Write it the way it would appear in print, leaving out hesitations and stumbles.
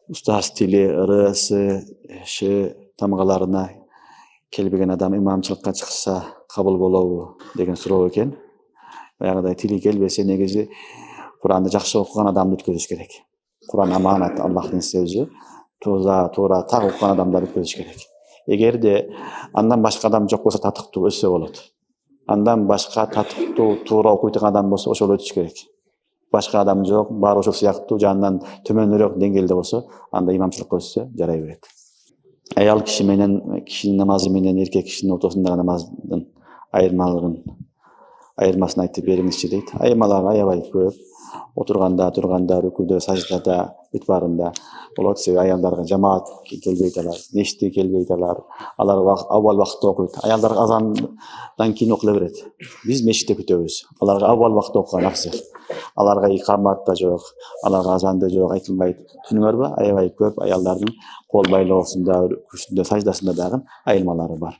Usta stili, ырысы, тамгаларына келбеген адам имамчылыкка чыкса кабыл болобу деген суроо экен. Баягыдай тили келбесе негизи Куранды жакшы окуган адамды өткөзүш керек. Куран аманат, Аллахтын сөзү. Туура так окуган адамдар өткөзүш керек. Эгерде андан башка адам жок болсо татыктуу өтсө болот. Андан башка татыктуу туура окуй турган адам болсо ошол өтүш керек. Башка адам жок, баары ошол сыяктуу жанынан төмөнүрөөк деңгээлде болсо, анда имамчылыкка өтсө жарай берет. Аял киши менен кишинин намазы менен эркек кишинин ортосундагы намаздын айырмасын айтып бериңизчи дейт. Айырмалар аябай көп. Отурганда, турганда, рүкүдө, саждада, бүт баарында болот. Себеби аялдарга жамаат келбейт алар, мешитке келбейт алар. Алар аввал убакытта окуйт. Аялдар азандан кийин окула берет. Биз мешитте күтөбүз. Аларга аввал убакытта окуган афзал. Аларга икамат да жок, аларга азан да жок, айтылбайт. Түшүнүңөрбү? Аябай көп аялдардын кол байлоосунда, рүкүсүндө, саждасында дагы айырмалары бар.